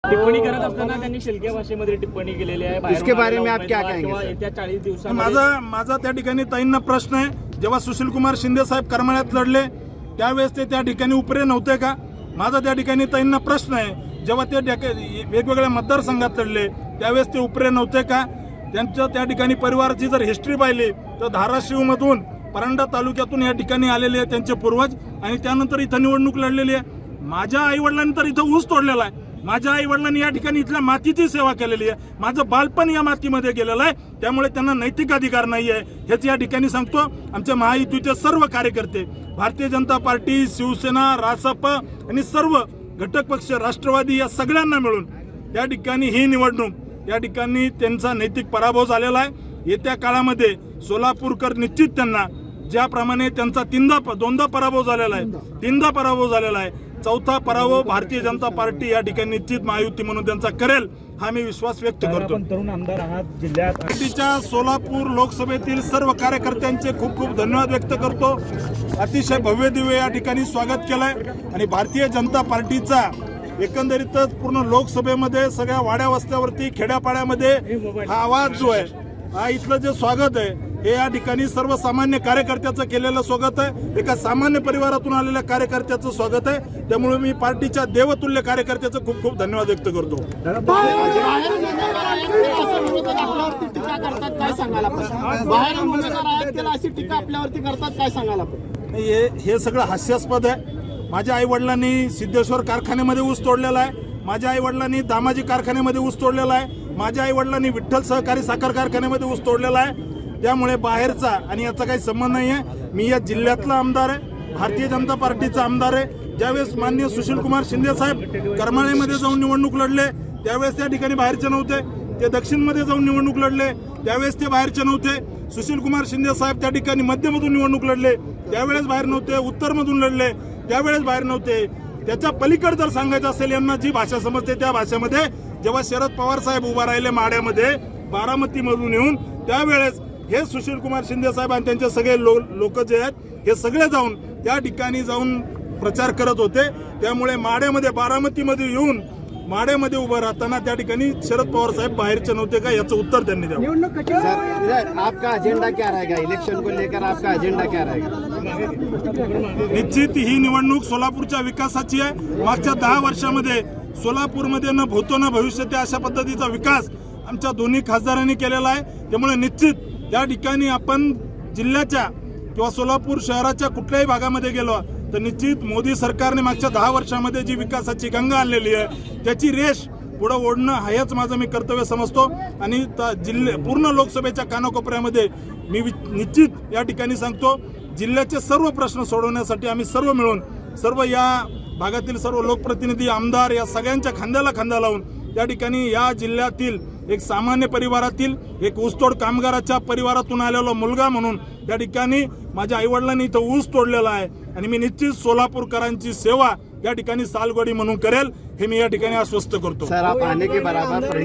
टिप्पणी करत असताना त्यांनी शिलक्या भाषेमध्ये टिप्पणी केलेली आहे। इसके बारे में आप क्या कहेंगे? येत्या 40 दिवसांमध्ये माझा त्या ठिकाणी ताईंना प्रश्न आहे, जेव्हा सुशीलकुमार शिंदे साहेब करमाळ्यात लढले त्यावेळेस ते त्या ठिकाणी उपरे नव्हते का? माझा त्या ठिकाणी ताईंना प्रश्न आहे, जेव्हा ते वेगवेगळ्या मतदारसंघात लढले त्यावेळेस ते उपरे नव्हते का? त्यांच्या त्या ठिकाणी परिवाराची जर हिस्ट्री पाहिली तर धाराशिवमधून परांडा तालुक्यातून या ठिकाणी आलेले आहे त्यांचे पूर्वज, आणि त्यानंतर इथं निवडणूक लढलेली आहे। माझ्या आईवडिलांनी तर इथं ऊस तोडलेला आहे, माझ्या आईवडिलांनी या ठिकाणी इथल्या मातीची सेवा केलेली आहे, माझं बालपण या मातीमध्ये गेलेलं आहे, त्यामुळे त्यांना नैतिक अधिकार नाही आहे हेच या ठिकाणी सांगतो। आमच्या महायुतीचे सर्व कार्यकर्ते, भारतीय जनता पार्टी, शिवसेना, रासप आणि सर्व घटक पक्ष, राष्ट्रवादी या सगळ्यांना मिळून या ठिकाणी ही निवडणूक या ठिकाणी त्यांचा नैतिक पराभव झालेला आहे। येत्या काळामध्ये सोलापूरकर निश्चित त्यांना ज्याप्रमाणे त्यांचा दोनदा पराभव झालेला आहे, चौथा पराभव भारतीय जनता पार्टी या ठिकाणी निश्चित महायुती म्हणून त्यांचा करेल हा मी विश्वास व्यक्त करतो। तरुण आमदार आहात जिल्ह्यात, पार्टीच्या सोलापूर लोकसभेतील सर्व कार्यकर्त्यांचे खूप खूप धन्यवाद व्यक्त करतो। अतिशय भव्य दिव्य या ठिकाणी स्वागत केलंय, आणि भारतीय जनता पार्टीचा एकंदरीतच पूर्ण लोकसभेमध्ये सगळ्या वाड्या वस्त्यावरती खेड्यापाड्यामध्ये हा आवाज जो आहे, हा इथलं जे स्वागत आहे हे या ठिकाणी सर्वसामान्य कार्यकर्त्याचं केलेलं स्वागत आहे, एका सामान्य परिवारातून आलेल्या कार्यकर्त्याचं स्वागत आहे। त्यामुळे मी पार्टीच्या देवतुल्य कार्यकर्त्याचं खूप खूप धन्यवाद व्यक्त करतो। हे सगळं हास्यास्पद आहे। माझ्या आई वडिलांनी सिद्धेश्वर कारखान्यामध्ये ऊस तोडलेला आहे, माझ्या आई वडिलांनी दामाजी कारखान्यामध्ये ऊस तोडलेला आहे, माझ्या आई वडिलांनी विठ्ठल सहकारी साखर कारखान्यामध्ये ऊस तोडलेला आहे। त्यामुळे बाहेरचा आणि याचा काही संबंध नाही आहे। मी या जिल्ह्यातला आमदार आहे, भारतीय जनता पार्टीचा आमदार आहे। ज्यावेळेस माननीय सुशीलकुमार शिंदे साहेब करमाळ्यामध्ये जाऊन निवडणूक लढले त्यावेळेस त्या ठिकाणी बाहेरचे नव्हते, ते दक्षिणमध्ये जाऊन निवडणूक लढले त्यावेळेस ते बाहेरचे नव्हते। सुशीलकुमार शिंदे साहेब त्या ठिकाणी मध्यमधून निवडणूक लढले त्यावेळेस बाहेर नव्हते, उत्तरमधून लढले त्यावेळेस बाहेर नव्हते। त्याच्या पलीकडे जर सांगायचं असेल यांना जी भाषा समजते त्या भाषेमध्ये, जेव्हा शरद पवार साहेब उभा राहिले माड्यामध्ये बारामतीमधून येऊन, त्यावेळेस हे सुशीलकुमार शिंदे साहेब आणि त्यांचे सगळे लोक जे आहेत हे सगळे जाऊन त्या ठिकाणी जाऊन प्रचार करत होते। त्यामुळे माड्यामध्ये बारामतीमध्ये येऊन माड्यामध्ये उभं राहताना त्या ठिकाणी शरद पवार साहेब बाहेरचे नव्हते का याचं उत्तर त्यांनी द्यावं। आपका एजेंडा क्या रहेगा इलेक्शन को लेकर, आपका एजेंडा क्या रहेगा? निश्चित ही निवडणूक सोलापूरच्या विकासाची आहे। मागच्या 10 वर्षामध्ये सोलापूरमध्ये न भूतो न भविष्यते अशा पद्धतीचा विकास आमच्या दोन्ही खासदारांनी केलेला आहे। त्यामुळे निश्चित या ठिकाणी आपण जिल्ह्याच्या किंवा सोलापूर शहराच्या कुठल्याही भागामध्ये गेलो तर निश्चित मोदी सरकारने मागच्या 10 वर्षामध्ये जी विकासाची गंगा आणलेली आहे त्याची रेष पुढे ओढणं हेच माझं मी कर्तव्य समजतो। आणि पूर्ण लोकसभेच्या कानाकोपऱ्यामध्ये मी निश्चित या ठिकाणी सांगतो, जिल्ह्याचे सर्व प्रश्न सोडवण्यासाठी आम्ही सर्व मिळून, सर्व या भागातील सर्व लोकप्रतिनिधी, आमदार या सगळ्यांच्या खांद्याला खांदा लावून त्या ठिकाणी या जिल्ह्यातील एक सामान्य परिवारातील एक ऊसतोड कामगाराच्या परिवारातून आलेला मुलगा म्हणून त्या ठिकाणी माझ्या आईवडिलांनी इथं ऊस तोडलेला आहे, आणि मी निश्चित सोलापूरकरांची सेवा या ठिकाणी सालगोडी म्हणून करेल हे मी या ठिकाणी आश्वस्त करतो। सर, आप आने के बराबर